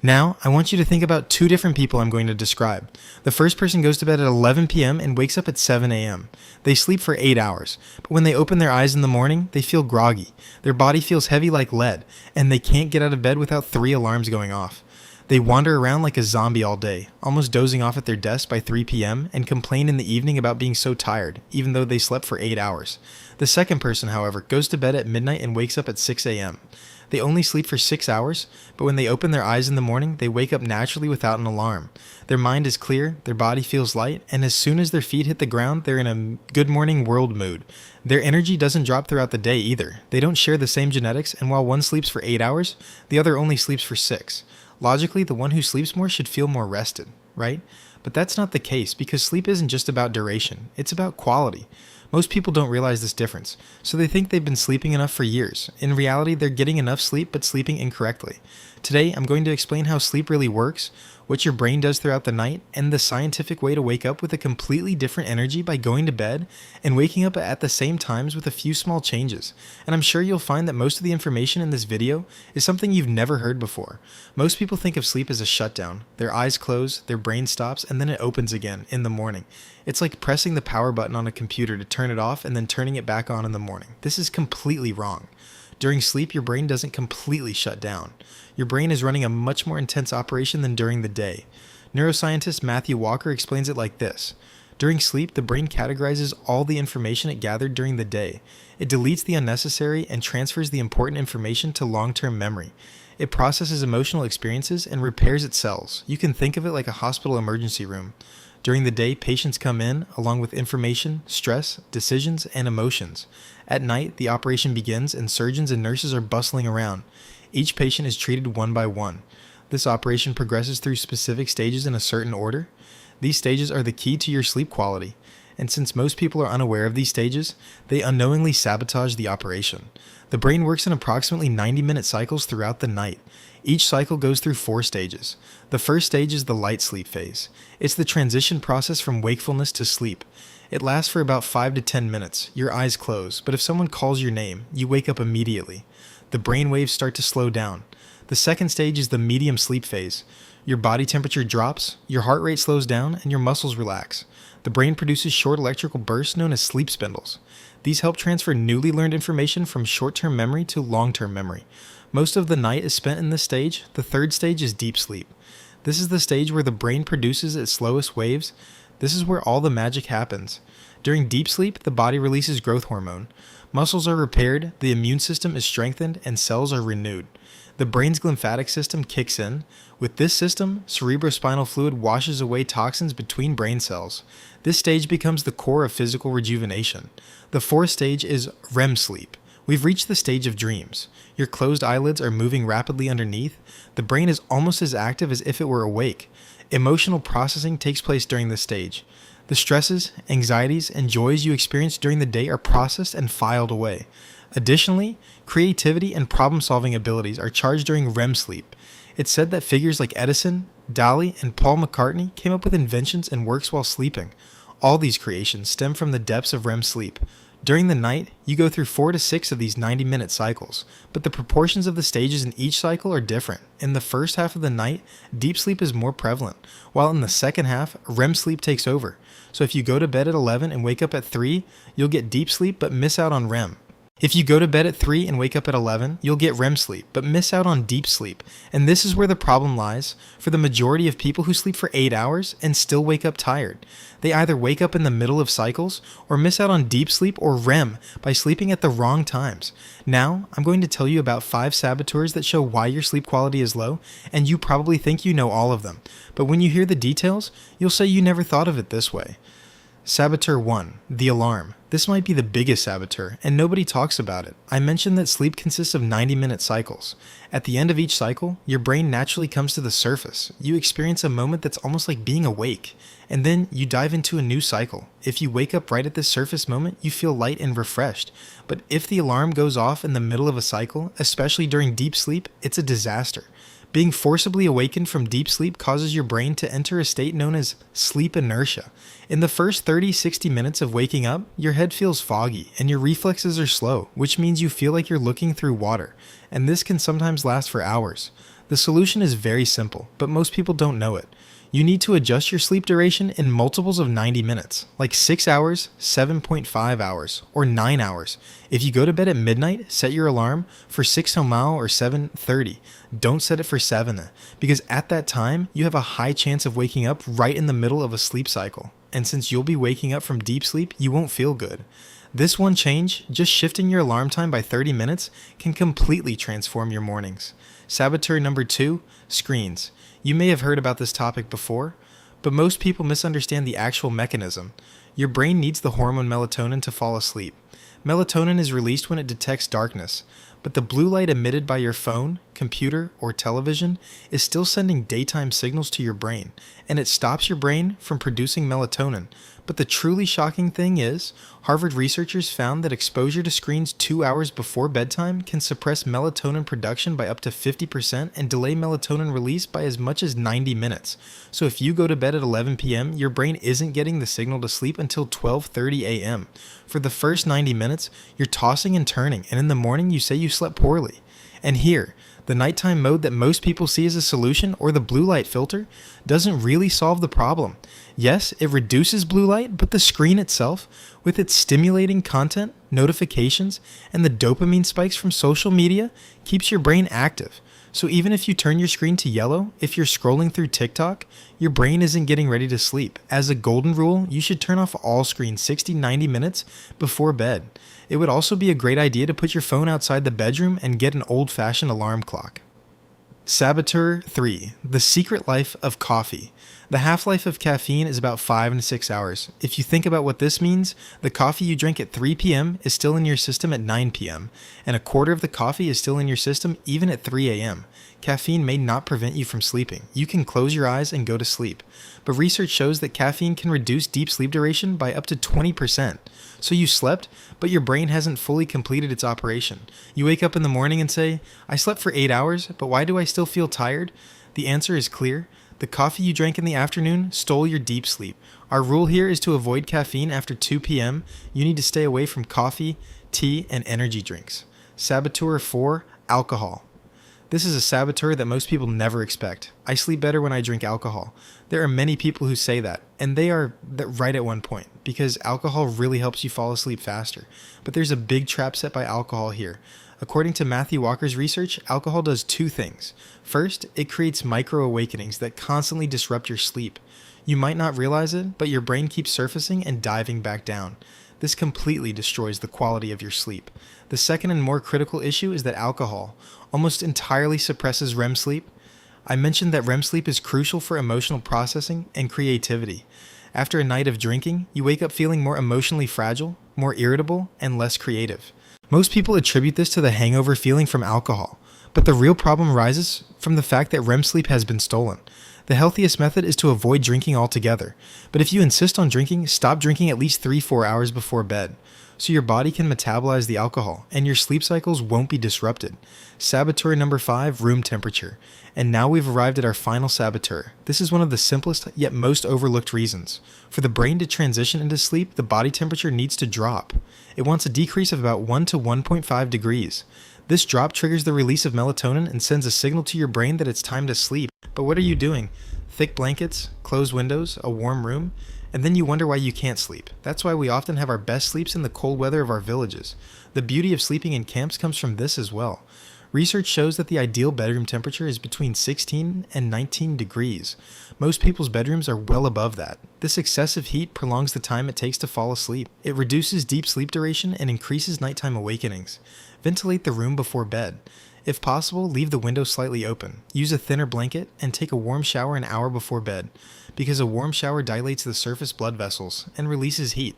Now, I want you to think about two different people I'm going to describe. The first person goes to bed at 11 p.m. and wakes up at 7 a.m. They sleep for 8 hours, but when they open their eyes in the morning, they feel groggy. Their body feels heavy like lead, and they can't get out of bed without 3 alarms going off. They wander around like a zombie all day, almost dozing off at their desk by 3 p.m. and complain in the evening about being so tired, even though they slept for 8 hours. The second person, however, goes to bed at midnight and wakes up at 6 a.m. They only sleep for 6 hours, but when they open their eyes in the morning, they wake up naturally without an alarm. Their mind is clear, their body feels light, and as soon as their feet hit the ground, they're in a good morning world mood. Their energy doesn't drop throughout the day either. They don't share the same genetics, and while one sleeps for 8 hours, the other only sleeps for 6. Logically, the one who sleeps more should feel more rested, right? But that's not the case because sleep isn't just about duration, it's about quality. Most people don't realize this difference, so they think they've been sleeping enough for years. In reality, they're getting enough sleep but sleeping incorrectly. Today, I'm going to explain how sleep really works, what your brain does throughout the night, and the scientific way to wake up with a completely different energy by going to bed and waking up at the same times with a few small changes. And I'm sure you'll find that most of the information in this video is something you've never heard before. Most people think of sleep as a shutdown. Their eyes close, their brain stops, and then it opens again in the morning. It's like pressing the power button on a computer to turn it off and then turning it back on in the morning. This is completely wrong. During sleep, your brain doesn't completely shut down. Your brain is running a much more intense operation than during the day. Neuroscientist Matthew Walker explains it like this. During sleep, the brain categorizes all the information it gathered during the day. It deletes the unnecessary and transfers the important information to long-term memory. It processes emotional experiences and repairs its cells. You can think of it like a hospital emergency room. During the day, patients come in, along with information, stress, decisions, and emotions. At night, the operation begins and surgeons and nurses are bustling around. Each patient is treated one by one. This operation progresses through specific stages in a certain order. These stages are the key to your sleep quality. And since most people are unaware of these stages, they unknowingly sabotage the operation. The brain works in approximately 90-minute cycles throughout the night. Each cycle goes through 4 stages. The first stage is the light sleep phase. It's the transition process from wakefulness to sleep. It lasts for about 5 to 10 minutes. Your eyes close, but if someone calls your name, you wake up immediately. The brain waves start to slow down. The second stage is the medium sleep phase. Your body temperature drops, your heart rate slows down, and your muscles relax. The brain produces short electrical bursts known as sleep spindles. These help transfer newly learned information from short-term memory to long-term memory. Most of the night is spent in this stage. The third stage is deep sleep. This is the stage where the brain produces its slowest waves. This is where all the magic happens. During deep sleep, the body releases growth hormone. Muscles are repaired, the immune system is strengthened, and cells are renewed. The brain's lymphatic system kicks in. With this system, cerebrospinal fluid washes away toxins between brain cells. This stage becomes the core of physical rejuvenation. The fourth stage is REM sleep. We've reached the stage of dreams. Your closed eyelids are moving rapidly underneath. The brain is almost as active as if it were awake. Emotional processing takes place during this stage. The stresses, anxieties, and joys you experience during the day are processed and filed away. Additionally, creativity and problem-solving abilities are charged during REM sleep. It's said that figures like Edison, Dali, and Paul McCartney came up with inventions and works while sleeping. All these creations stem from the depths of REM sleep. During the night, you go through 4 to 6 of these 90-minute cycles, but the proportions of the stages in each cycle are different. In the first half of the night, deep sleep is more prevalent, while in the second half, REM sleep takes over. So if you go to bed at 11 and wake up at 3, you'll get deep sleep but miss out on REM. If you go to bed at 3 and wake up at 11, you'll get REM sleep, but miss out on deep sleep. And this is where the problem lies for the majority of people who sleep for 8 hours and still wake up tired. They either wake up in the middle of cycles or miss out on deep sleep or REM by sleeping at the wrong times. Now, I'm going to tell you about 5 saboteurs that show why your sleep quality is low, and you probably think you know all of them. But when you hear the details, you'll say you never thought of it this way. Saboteur 1. The alarm. This might be the biggest saboteur, and nobody talks about it. I mentioned that sleep consists of 90-minute cycles. At the end of each cycle, your brain naturally comes to the surface. You experience a moment that's almost like being awake, and then you dive into a new cycle. If you wake up right at this surface moment, you feel light and refreshed. But if the alarm goes off in the middle of a cycle, especially during deep sleep, it's a disaster. Being forcibly awakened from deep sleep causes your brain to enter a state known as sleep inertia. In the first 30-60 minutes of waking up, your head feels foggy and your reflexes are slow, which means you feel like you're looking through water, and this can sometimes last for hours. The solution is very simple, but most people don't know it. You need to adjust your sleep duration in multiples of 90 minutes, like 6 hours, 7.5 hours, or 9 hours. If you go to bed at midnight, set your alarm for 6 tomorrow or 7:30. Don't set it for 7, because at that time, you have a high chance of waking up right in the middle of a sleep cycle. And since you'll be waking up from deep sleep, you won't feel good. This one change, just shifting your alarm time by 30 minutes, can completely transform your mornings. Saboteur number 2, screens. You may have heard about this topic before, but most people misunderstand the actual mechanism. Your brain needs the hormone melatonin to fall asleep. Melatonin is released when it detects darkness, but the blue light emitted by your phone, computer, or television is still sending daytime signals to your brain, and it stops your brain from producing melatonin. But the truly shocking thing is, Harvard researchers found that exposure to screens 2 hours before bedtime can suppress melatonin production by up to 50% and delay melatonin release by as much as 90 minutes. So if you go to bed at 11 p.m., your brain isn't getting the signal to sleep until 12:30 a.m. For the first 90 minutes, you're tossing and turning, and in the morning you say you slept poorly. And here, the nighttime mode that most people see as a solution, or the blue light filter, doesn't really solve the problem. Yes, it reduces blue light, but the screen itself, with its stimulating content, notifications, and the dopamine spikes from social media, keeps your brain active. So even if you turn your screen to yellow, if you're scrolling through TikTok, your brain isn't getting ready to sleep. As a golden rule, you should turn off all screens 60-90 minutes before bed. It would also be a great idea to put your phone outside the bedroom and get an old-fashioned alarm clock. Saboteur 3. The secret life of coffee. The half-life of caffeine is about 5 to 6 hours. If you think about what this means, the coffee you drink at 3 p.m. is still in your system at 9 p.m., and a quarter of the coffee is still in your system even at 3 a.m. Caffeine may not prevent you from sleeping. You can close your eyes and go to sleep. But research shows that caffeine can reduce deep sleep duration by up to 20%. So you slept, but your brain hasn't fully completed its operation. You wake up in the morning and say, I slept for 8 hours, but why do I still feel tired? The answer is clear. The coffee you drank in the afternoon stole your deep sleep. Our rule here is to avoid caffeine after 2 p.m. You need to stay away from coffee, tea, and energy drinks. Saboteur 4, alcohol. This is a saboteur that most people never expect. I sleep better when I drink alcohol. There are many people who say that, and they are right at one point, because alcohol really helps you fall asleep faster. But there's a big trap set by alcohol here. According to Matthew Walker's research, alcohol does 2 things. First, it creates micro-awakenings that constantly disrupt your sleep. You might not realize it, but your brain keeps surfacing and diving back down. This completely destroys the quality of your sleep. The second and more critical issue is that alcohol almost entirely suppresses REM sleep. I mentioned that REM sleep is crucial for emotional processing and creativity. After a night of drinking, you wake up feeling more emotionally fragile, more irritable, and less creative. Most people attribute this to the hangover feeling from alcohol, but the real problem arises from the fact that REM sleep has been stolen. The healthiest method is to avoid drinking altogether, but if you insist on drinking, stop drinking at least 3-4 hours before bed, so your body can metabolize the alcohol, and your sleep cycles won't be disrupted. Saboteur number 5, room temperature. And now we've arrived at our final saboteur. This is one of the simplest yet most overlooked reasons. For the brain to transition into sleep, the body temperature needs to drop. It wants a decrease of about 1 to 1.5 degrees. This drop triggers the release of melatonin and sends a signal to your brain that it's time to sleep. But what are you doing? Thick blankets, closed windows, a warm room? And then you wonder why you can't sleep. That's why we often have our best sleeps in the cold weather of our villages. The beauty of sleeping in camps comes from this as well. Research shows that the ideal bedroom temperature is between 16 and 19 degrees. Most people's bedrooms are well above that. This excessive heat prolongs the time it takes to fall asleep. It reduces deep sleep duration and increases nighttime awakenings. Ventilate the room before bed. If possible, leave the window slightly open. Use a thinner blanket and take a warm shower an hour before bed, because a warm shower dilates the surface blood vessels and releases heat.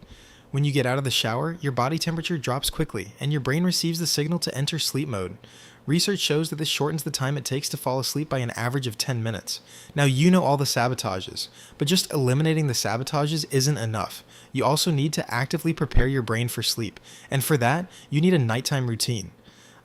When you get out of the shower, your body temperature drops quickly and your brain receives the signal to enter sleep mode. Research shows that this shortens the time it takes to fall asleep by an average of 10 minutes. Now you know all the sabotages, but just eliminating the sabotages isn't enough. You also need to actively prepare your brain for sleep, and for that, you need a nighttime routine.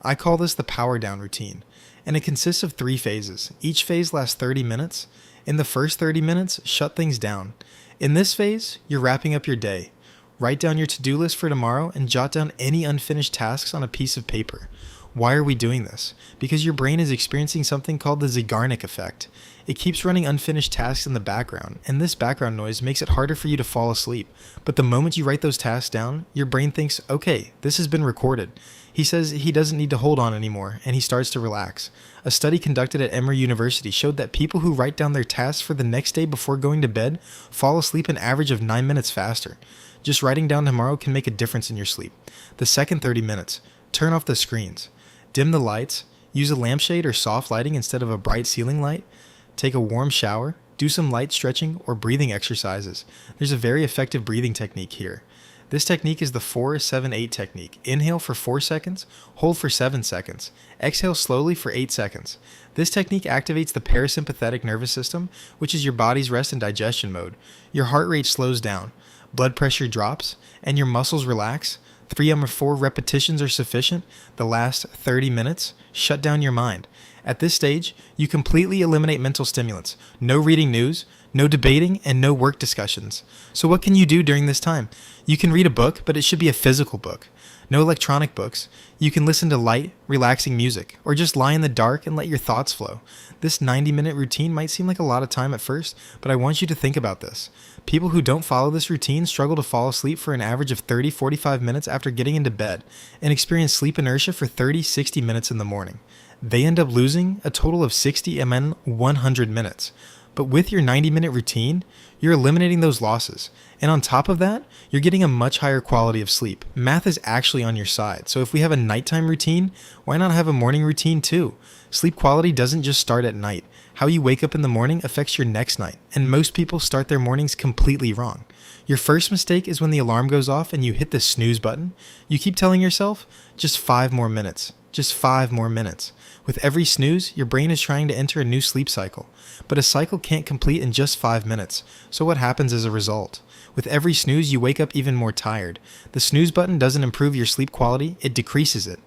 I call this the power down routine, and it consists of 3 phases. Each phase lasts 30 minutes. In the first 30 minutes, shut things down. In this phase, you're wrapping up your day. Write down your to-do list for tomorrow and jot down any unfinished tasks on a piece of paper. Why are we doing this? Because your brain is experiencing something called the Zeigarnik effect. It keeps running unfinished tasks in the background, and this background noise makes it harder for you to fall asleep. But the moment you write those tasks down, your brain thinks, okay, this has been recorded. He says he doesn't need to hold on anymore, and he starts to relax. A study conducted at Emory University showed that people who write down their tasks for the next day before going to bed fall asleep an average of 9 minutes faster. Just writing down tomorrow can make a difference in your sleep. The second 30 minutes, turn off the screens. Dim the lights, use a lampshade or soft lighting instead of a bright ceiling light. Take a warm shower, do some light stretching or breathing exercises. There's a very effective breathing technique here. This technique is the 4-7-8 technique. Inhale for 4 seconds, hold for 7 seconds, exhale slowly for 8 seconds. This technique activates the parasympathetic nervous system, which is your body's rest and digestion mode. Your heart rate slows down, blood pressure drops, and your muscles relax. 3 or 4 repetitions are sufficient. The last 30 minutes, shut down your mind. At this stage, you completely eliminate mental stimulants. No reading news, no debating, and no work discussions. So what can you do during this time? You can read a book, but it should be a physical book. No electronic books. You can listen to light, relaxing music, or just lie in the dark and let your thoughts flow. This 90-minute routine might seem like a lot of time at first, but I want you to think about this. People who don't follow this routine struggle to fall asleep for an average of 30-45 minutes after getting into bed and experience sleep inertia for 30-60 minutes in the morning. They end up losing a total of 60 and then 100 minutes. But with your 90-minute routine, you're eliminating those losses. And on top of that, you're getting a much higher quality of sleep. Math is actually on your side. So if we have a nighttime routine, why not have a morning routine too? Sleep quality doesn't just start at night. How you wake up in the morning affects your next night. And most people start their mornings completely wrong. Your first mistake is when the alarm goes off and you hit the snooze button. You keep telling yourself, just 5 more minutes. Just 5 more minutes. With every snooze, your brain is trying to enter a new sleep cycle. But a cycle can't complete in just 5 minutes. So what happens as a result? With every snooze, you wake up even more tired. The snooze button doesn't improve your sleep quality, it decreases it.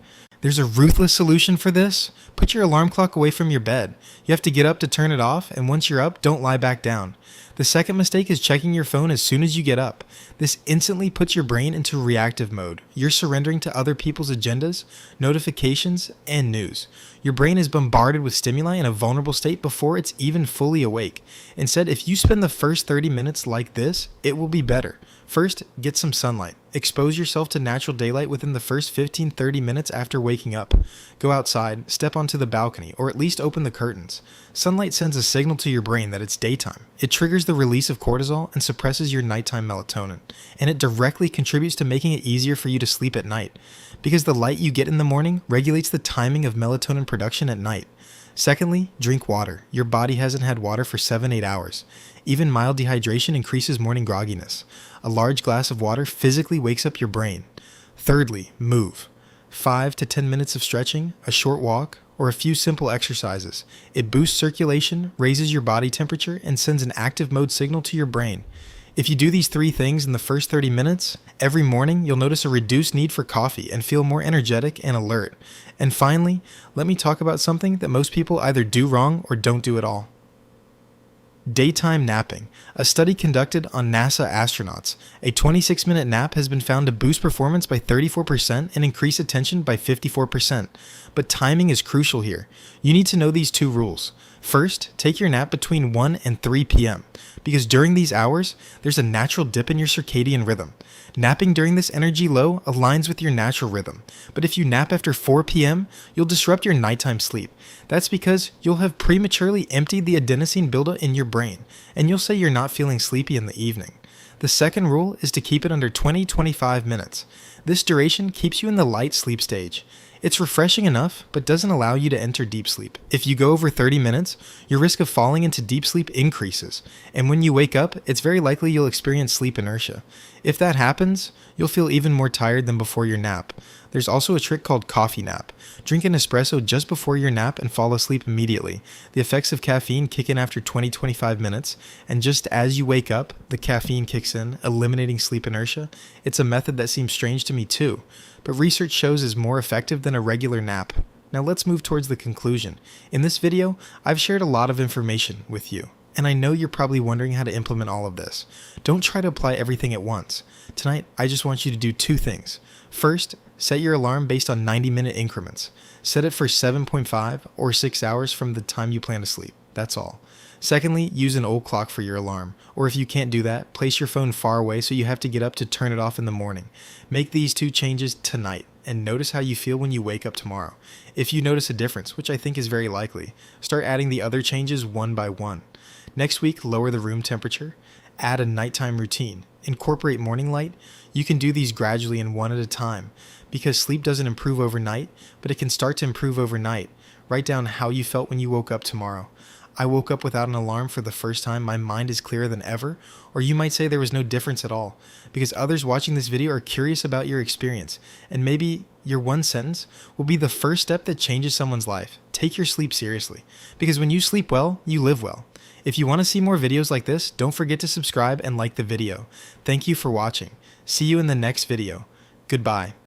There's a ruthless solution for this. Put your alarm clock away from your bed. You have to get up to turn it off, and once you're up, don't lie back down. The second mistake is checking your phone as soon as you get up. This instantly puts your brain into reactive mode. You're surrendering to other people's agendas, notifications, and news. Your brain is bombarded with stimuli in a vulnerable state before it's even fully awake. Instead, if you spend the first 30 minutes like this, it will be better. First, get some sunlight. Expose yourself to natural daylight within the first 15-30 minutes after waking up. Go outside, step onto the balcony, or at least open the curtains. Sunlight sends a signal to your brain that it's daytime. It triggers the release of cortisol and suppresses your nighttime melatonin. And it directly contributes to making it easier for you to sleep at night. Because the light you get in the morning regulates the timing of melatonin production at night. Secondly, drink water. Your body hasn't had water for 7-8 hours. Even mild dehydration increases morning grogginess. A large glass of water physically wakes up your brain. Thirdly, move. 5 to 10 minutes of stretching, a short walk, or a few simple exercises. It boosts circulation, raises your body temperature, and sends an active mode signal to your brain. If you do these 3 things in the first 30 minutes, every morning you'll notice a reduced need for coffee and feel more energetic and alert. And finally, let me talk about something that most people either do wrong or don't do at all. Daytime napping. A study conducted on NASA astronauts. A 26-minute nap has been found to boost performance by 34% and increase attention by 54%. But timing is crucial here. You need to know these 2 rules. First, take your nap between 1 and 3 p.m. because during these hours, there's a natural dip in your circadian rhythm. Napping during this energy low aligns with your natural rhythm, but if you nap after 4 p.m., you'll disrupt your nighttime sleep. That's because you'll have prematurely emptied the adenosine buildup in your brain, and you'll say you're not feeling sleepy in the evening. The second rule is to keep it under 20-25 minutes. This duration keeps you in the light sleep stage. It's refreshing enough, but doesn't allow you to enter deep sleep. If you go over 30 minutes, your risk of falling into deep sleep increases, and when you wake up, it's very likely you'll experience sleep inertia. If that happens, you'll feel even more tired than before your nap. There's also a trick called coffee nap. Drink an espresso just before your nap and fall asleep immediately. The effects of caffeine kick in after 20-25 minutes, and just as you wake up, the caffeine kicks in, eliminating sleep inertia. It's a method that seems strange to me too, but research shows is more effective than a regular nap. Now let's move towards the conclusion. In this video, I've shared a lot of information with you, and I know you're probably wondering how to implement all of this. Don't try to apply everything at once. Tonight, I just want you to do 2 things. First, set your alarm based on 90-minute increments. Set it for 7.5 or 6 hours from the time you plan to sleep. That's all. Secondly, use an old clock for your alarm, or if you can't do that, place your phone far away so you have to get up to turn it off in the morning. Make these 2 changes tonight, and notice how you feel when you wake up tomorrow. If you notice a difference, which I think is very likely, start adding the other changes one by one. Next week, lower the room temperature. Add a nighttime routine. Incorporate morning light. You can do these gradually and one at a time, because sleep doesn't improve overnight, but it can start to improve overnight. Write down how you felt when you woke up tomorrow. I woke up without an alarm for the first time. My mind is clearer than ever. Or you might say there was no difference at all, because others watching this video are curious about your experience, and maybe your one sentence will be the first step that changes someone's life. Take your sleep seriously, because when you sleep well, you live well. If you want to see more videos like this, don't forget to subscribe and like the video. Thank you for watching. See you in the next video. Goodbye.